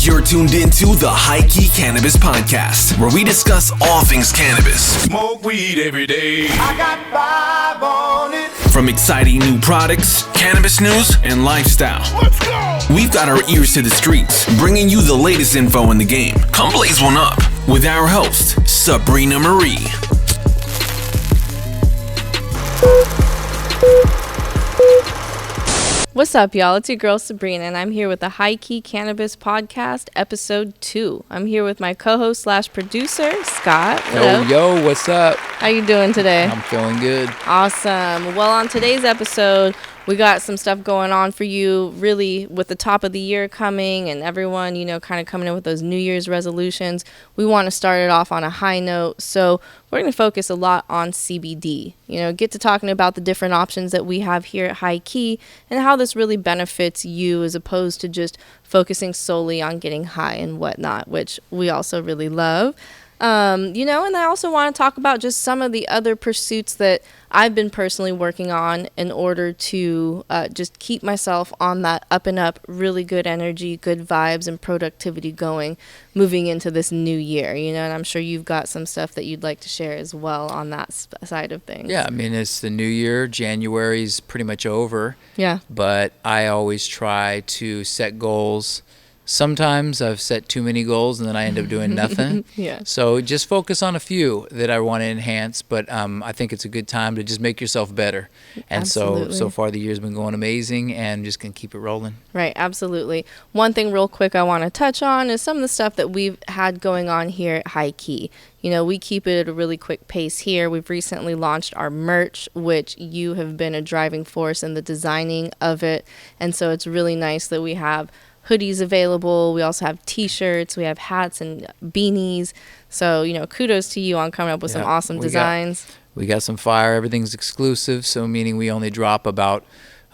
You're tuned into the High Key Cannabis Podcast, where we discuss all things cannabis. Smoke weed every day. I got 5 on it. From exciting new products, cannabis news, and lifestyle. Let's go. We've got our ears to the streets, bringing you the latest info in the game. Come blaze one up with our host, Sabrina Marie. What's up, y'all? It's your girl Sabrina, and I'm here with the High Key Cannabis Podcast, Episode 2. I'm here with my co-host / producer, Scott. Yo, what's up? How you doing today? I'm feeling good. Awesome. Well, on today's episode, we got some stuff going on for you, really, with the top of the year coming and everyone, kind of coming in with those New Year's resolutions. We want to start it off on a high note, so we're going to focus a lot on CBD. Get to talking about the different options that we have here at High Key and how this really benefits you as opposed to just focusing solely on getting high and whatnot, which we also really love. And I also want to talk about just some of the other pursuits that I've been personally working on in order to just keep myself on that up and up, really good energy, good vibes, and productivity going moving into this new year, and I'm sure you've got some stuff that you'd like to share as well on that side of things. Yeah, I mean, it's the new year. January's pretty much over. Yeah. But I always try to set goals. Sometimes I've set too many goals and then I end up doing nothing. Yeah. So just focus on a few that I want to enhance, but I think it's a good time to just make yourself better. And so far the year's been going amazing and just going to keep it rolling. Right, absolutely. One thing real quick I want to touch on is some of the stuff that we've had going on here at High Key. We keep it at a really quick pace here. We've recently launched our merch, which you have been a driving force in the designing of it. And so it's really nice that we have hoodies available. We also have t-shirts. We have hats and beanies. So, kudos to you on coming up with some awesome designs. We got some fire. Everything's exclusive. So meaning we only drop about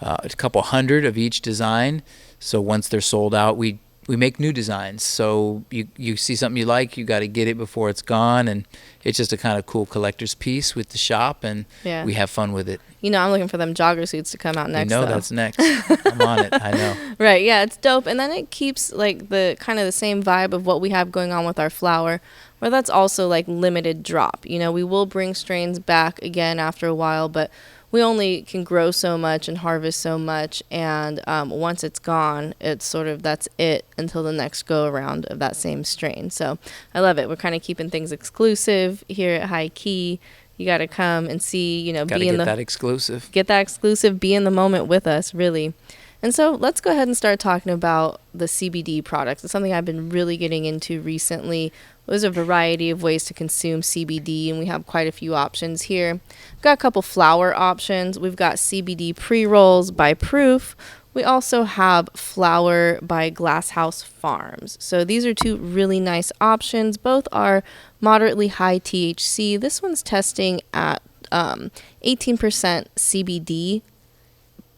a couple hundred of each design. So once they're sold out, we make new designs. So you see something you like, you got to get it before it's gone. And it's just a kind of cool collector's piece with the shop. And we have fun with it. I'm looking for them jogger suits to come out next. That's next. I'm on it. I know. Right. Yeah, it's dope. And then it keeps like the kind of the same vibe of what we have going on with our flower, where that's also like limited drop. We will bring strains back again after a while, but we only can grow so much and harvest so much, and once it's gone, it's sort of that's it until the next go around of that same strain. So I love it. We're kind of keeping things exclusive here at High Key. You got to come and see, get that exclusive. Get that exclusive, be in the moment with us, really. And so let's go ahead and start talking about the CBD products. It's something I've been really getting into recently. There's a variety of ways to consume CBD, and we have quite a few options here. We've got a couple flower options. We've got CBD pre-rolls by Proof. We also have flower by Glasshouse Farms. So these are two really nice options. Both are moderately high THC. This one's testing at 18% CBD,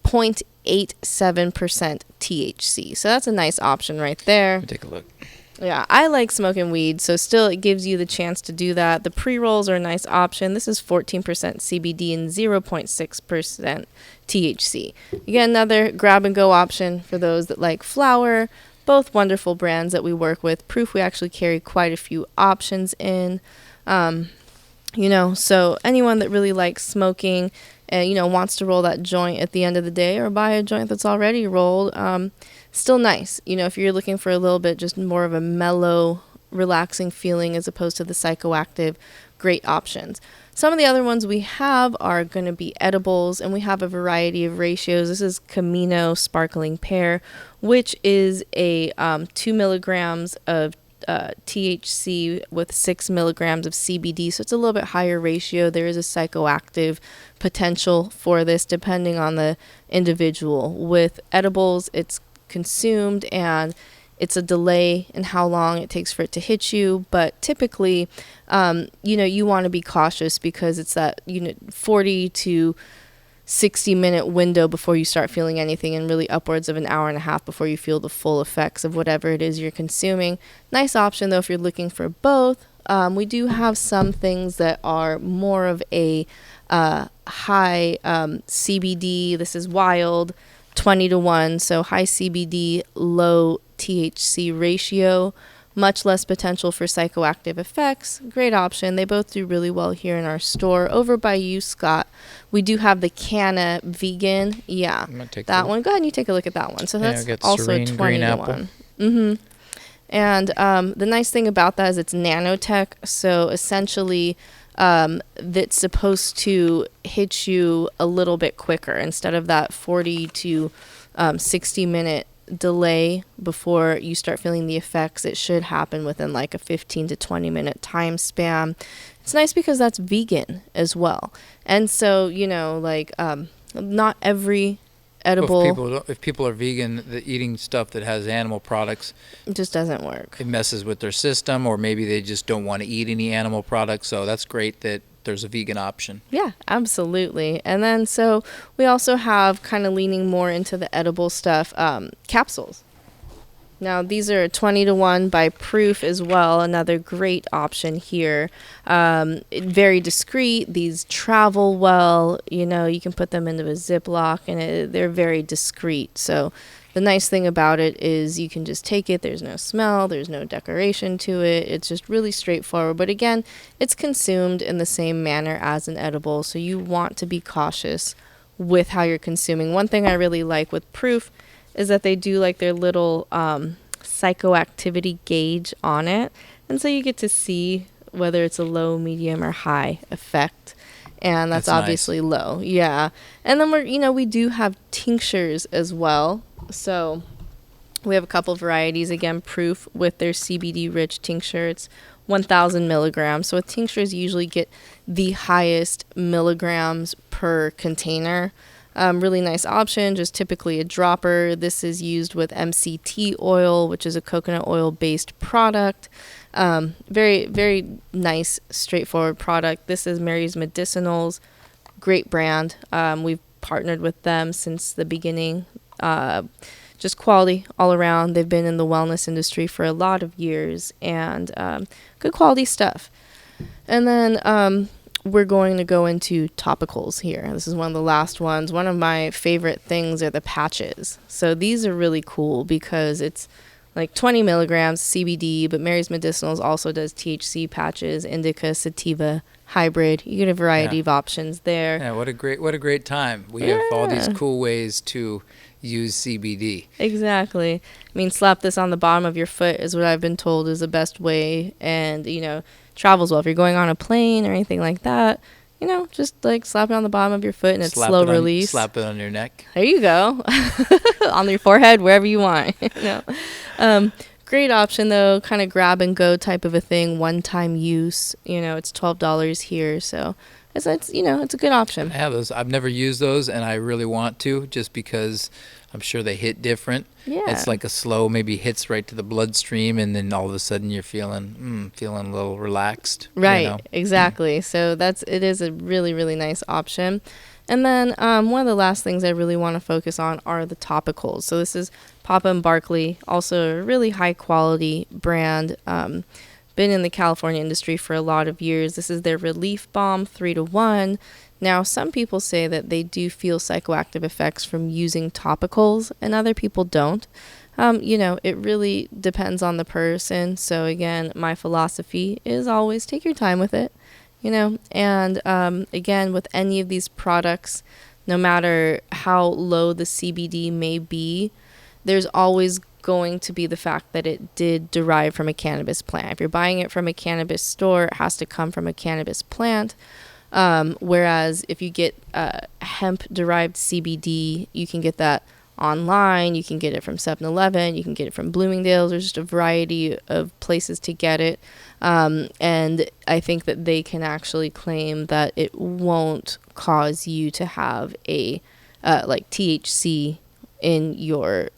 0.87% THC. So that's a nice option right there. Take a look. Yeah, I like smoking weed, so still it gives you the chance to do that. The pre-rolls are a nice option. This is 14% CBD and 0.6% THC. Again, another grab-and-go option for those that like flower. Both wonderful brands that we work with. Proof, we actually carry quite a few options in. So anyone that really likes smoking and, wants to roll that joint at the end of the day or buy a joint that's already rolled, still nice. If you're looking for a little bit just more of a mellow, relaxing feeling as opposed to the psychoactive, great options. Some of the other ones we have are going to be edibles, and we have a variety of ratios. This is Camino Sparkling Pear, which is a 2 milligrams of THC with 6 milligrams of CBD, so it's a little bit higher ratio. There is a psychoactive potential for this depending on the individual. With edibles, it's consumed and it's a delay in how long it takes for it to hit you, but typically you want to be cautious because it's that 40 to 60-minute window before you start feeling anything, and really upwards of an hour and a half before you feel the full effects of whatever it is you're consuming. Nice option though if you're looking for both. We do have some things that are more of a high CBD. This is Wild, 20 to 1, so high CBD, low THC ratio, much less potential for psychoactive effects. Great option. They both do really well here in our store. Over by you, Scott, we do have the Canna Vegan. Yeah, that one. Go ahead and you take a look at that one. So that's also a 20 to 1. Mm-hmm. And the nice thing about that is it's nanotech. So essentially, that's supposed to hit you a little bit quicker instead of that 40 to 60-minute delay before you start feeling the effects. It should happen within like a 15 to 20 minute time span. It's nice because that's vegan as well. And so, like not every edible, well, if people are vegan, eating stuff that has animal products, it just doesn't work. It messes with their system, or maybe they just don't want to eat any animal products. So that's great that there's a vegan option. Yeah, absolutely. And then so we also have, kind of leaning more into the edible stuff, capsules. Now these are 20 to 1 by Proof as well. Another great option here. Very discreet. These travel well. You can put them into a Ziploc, and they're very discreet. So the nice thing about it is you can just take it. There's no smell. There's no decoration to it. It's just really straightforward. But again, it's consumed in the same manner as an edible. So you want to be cautious with how you're consuming. One thing I really like with Proof is that they do like their little psychoactivity gauge on it. And so you get to see whether it's a low, medium, or high effect. And that's obviously nice. Low. Yeah. And then we do have tinctures as well. So we have a couple varieties. Again, Proof with their CBD rich tincture. It's 1,000 milligrams. So with tinctures, you usually get the highest milligrams per container. Really nice option, just typically a dropper. This is used with MCT oil, which is a coconut oil based product. Very, very nice, straightforward product. This is Mary's Medicinals. Great brand. We've partnered with them since the beginning. Just quality all around. They've been in the wellness industry for a lot of years, and good quality stuff. And then we're going to go into topicals here. This is one of the last ones. One of my favorite things are the patches. So these are really cool because it's like 20 milligrams CBD, but Mary's Medicinals also does THC patches, indica, sativa, hybrid. You get a variety of options there. Yeah, what a great time. We have all these cool ways to use CBD. Exactly. I mean, slap this on the bottom of your foot is what I've been told is the best way, and travels well. If you're going on a plane or anything like that, just like slap it on the bottom of your foot, and it's slow release. Slap it on your neck. There you go. On your forehead, wherever you want. Great option though, kind of grab and go type of a thing, one-time use. It's $12 here, so it's a good option. I have those. I've never used those, and I really want to, just because I'm sure they hit different. Yeah. It's like a slow, maybe hits right to the bloodstream, and then all of a sudden you're feeling a little relaxed. Right, exactly. So it is a really, really nice option. And then one of the last things I really want to focus on are the topicals. So this is Papa and Barkley, also a really high quality brand. Been in the California industry for a lot of years. This is their Relief Balm 3 to 1. Now, some people say that they do feel psychoactive effects from using topicals, and other people don't. It really depends on the person. So again, my philosophy is always take your time with it, and again, with any of these products, no matter how low the CBD may be, there's always going to be the fact that it did derive from a cannabis plant. If you're buying it from a cannabis store, it has to come from a cannabis plant. Whereas if you get hemp-derived CBD, you can get that online. You can get it from 7-Eleven. You can get it from Bloomingdale's. There's just a variety of places to get it. And I think that they can actually claim that it won't cause you to have a like THC in your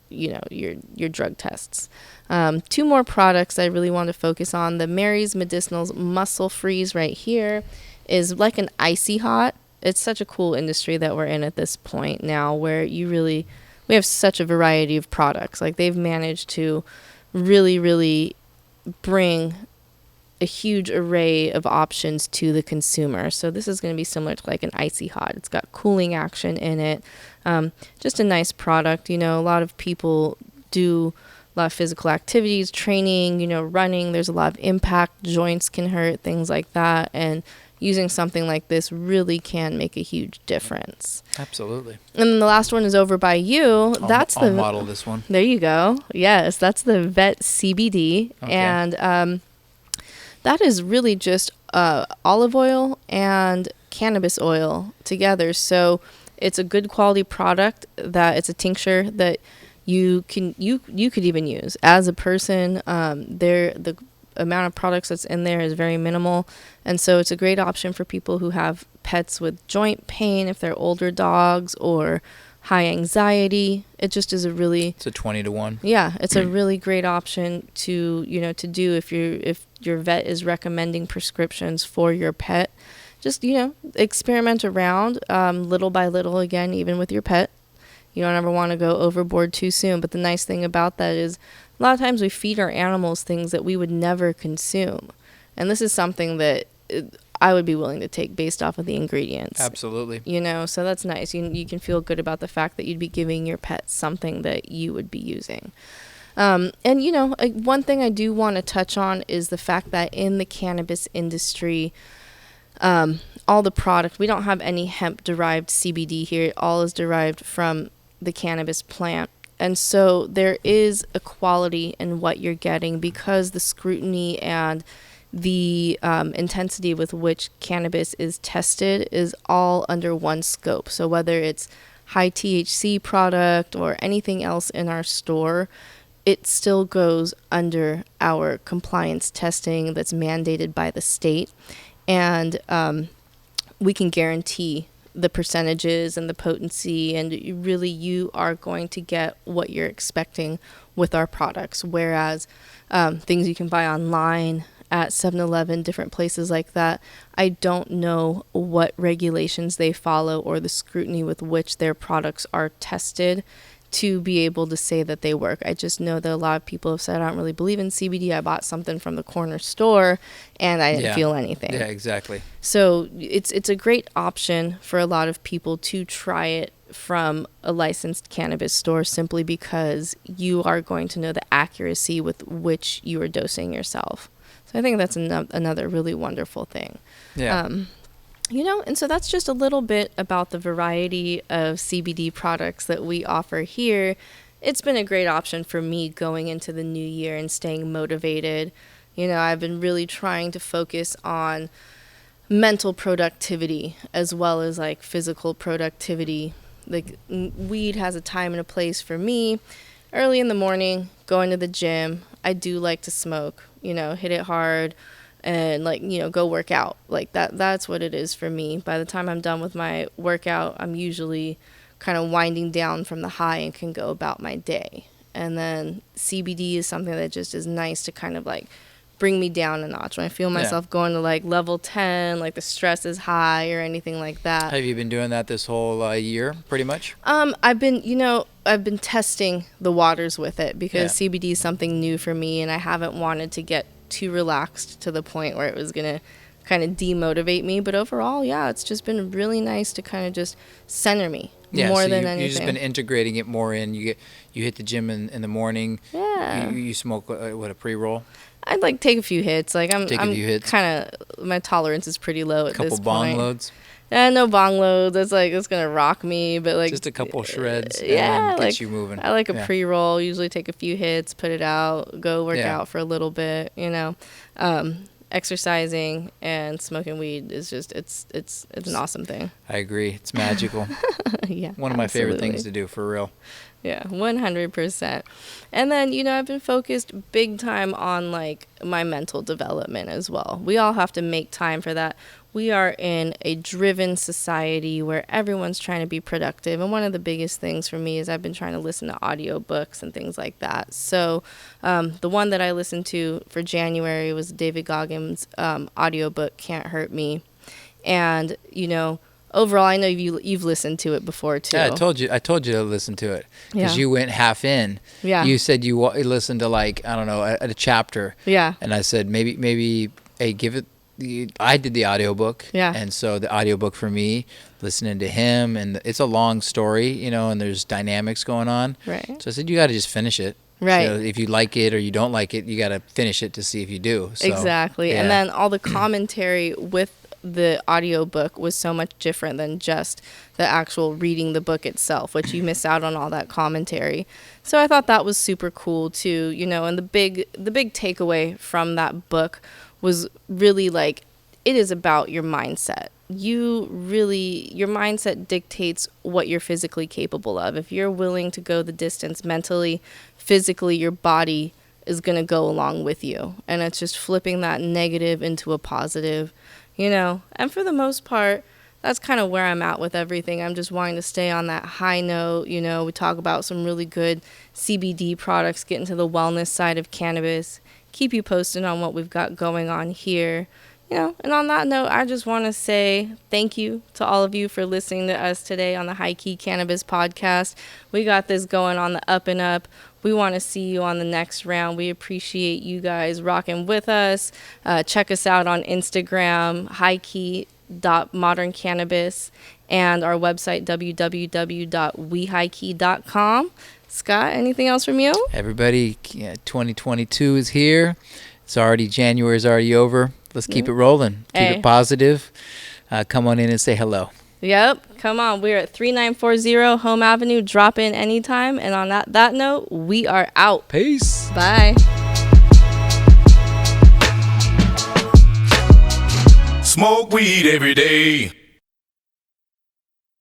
drug tests. 2 more products I really want to focus on. The Mary's Medicinals Muscle Freeze right here is like an icy hot. It's such a cool industry that we're in at this point now, where we have such a variety of products. Like, they've managed to really, really bring a huge array of options to the consumer. So this is going to be similar to like an icy hot. It's got cooling action in it. Just a nice product. A lot of people do lot of physical activities, training, running. There's a lot of impact. Joints can hurt, things like that. And using something like this really can make a huge difference. Absolutely. And then the last one is over by you. I'll model this one. There you go. Yes, that's the Vet CBD. Okay. And that is really just olive oil and cannabis oil together. So it's a good quality product that it's a tincture that you could even use as a person. The amount of products that's in there is very minimal, and so it's a great option for people who have pets with joint pain, if they're older dogs, or high anxiety. It just is it's a 20 to 1. Yeah, it's a really great option to do if your vet is recommending prescriptions for your pet. Just experiment around little by little, again, even with your pet. You don't ever want to go overboard too soon. But the nice thing about that is a lot of times we feed our animals things that we would never consume. And this is something that I would be willing to take based off of the ingredients. Absolutely. So that's nice. You can feel good about the fact that you'd be giving your pet something that you would be using. And one thing I do want to touch on is the fact that in the cannabis industry, all the product, we don't have any hemp-derived CBD here. It all is derived from the cannabis plant. And so there is a quality in what you're getting because the scrutiny and the intensity with which cannabis is tested is all under one scope. So whether it's high THC product or anything else in our store, it still goes under our compliance testing that's mandated by the state. And we can guarantee the percentages and the potency, and you are going to get what you're expecting with our products. Whereas things you can buy online at 7-Eleven, different places like that, I don't know what regulations they follow or the scrutiny with which their products are tested to be able to say that they work. I just know that a lot of people have said, I don't really believe in CBD. I bought something from the corner store and I didn't feel anything. Yeah, exactly. So it's a great option for a lot of people to try it from a licensed cannabis store simply because you are going to know the accuracy with which you are dosing yourself. So I think that's another really wonderful thing. Yeah. And so that's just a little bit about the variety of CBD products that we offer here. It's been a great option for me going into the new year and staying motivated. I've been really trying to focus on mental productivity as well as like physical productivity. Like weed has a time and a place for me. Early in the morning, going to the gym, I do like to smoke, hit it hard. And go work out like that. That's what it is for me. By the time I'm done with my workout, I'm usually kind of winding down from the high and can go about my day. And then CBD is something that just is nice to kind of bring me down a notch. When I feel myself going to level 10, the stress is high or anything like that. Have you been doing that this whole year pretty much? I've been testing the waters with it because CBD is something new for me and I haven't wanted to get too relaxed to the point where it was going to kind of demotivate me. But overall, it's just been really nice to kind of just center me more than anything. You've just been integrating it more in. You hit the gym in the morning. Yeah. You smoke, a pre-roll? I'd take a few hits. I'm hits. kind of, my tolerance is pretty low at this point. Couple bong loads? No bong loads. It's it's going to rock me. But just a couple shreds and get you moving. I like a pre-roll. Usually take a few hits, put it out, go work out for a little bit, Exercising and smoking weed is just, it's an awesome thing. I agree. It's magical. Yeah. One of my favorite things to do, for real. Yeah, 100%. And then, I've been focused big time on my mental development as well. We all have to make time for that. We are in a driven society where everyone's trying to be productive. And one of the biggest things for me is I've been trying to listen to audiobooks and things like that. So the one that I listened to for January was David Goggins' audiobook, Can't Hurt Me. And, overall, I know you've listened to it before too. Yeah, I told you to listen to it because you went half in. Yeah. You said you listened to a chapter. Yeah. And I said maybe hey, give it. I did the audiobook. Yeah. And so the audiobook for me, listening to him, and it's a long story, and there's dynamics going on. Right. So I said you got to just finish it. Right. So if you like it or you don't like it, you got to finish it to see if you do. So, Exactly. yeah. And then all the commentary with the audiobook was so much different than just the actual reading the book itself, which you miss out on all that commentary. So I thought that was super cool too, you know, and the big takeaway from that book was really like, it is about your mindset. Your mindset dictates what you're physically capable of. If you're willing to go the distance mentally, physically, your body is going to go along with you. And it's just flipping that negative into a positive, you know. And for the most part, that's kind of where I'm at with everything. I'm just wanting to stay on that high note. You know, we talk about some really good CBD products, get into the wellness side of cannabis, keep you posted on what we've got going on here. You know, and on that note, I just want to say thank you to all of you for listening to us today on the High Key Cannabis Podcast. We got this going on the up and up. We want to see you on the next round. We appreciate you guys rocking with us. Check us out on Instagram, high-key.moderncannabis, and our website, www.wehighkey.com. Scott, anything else from you? Everybody, 2022 is here. It's already, January's already over. Let's keep it rolling. Keep it positive. Come on in and say hello. Yep. Come on. We're at 3940 Home Avenue. Drop in anytime. And on that note, we are out. Peace. Bye. Smoke weed every day.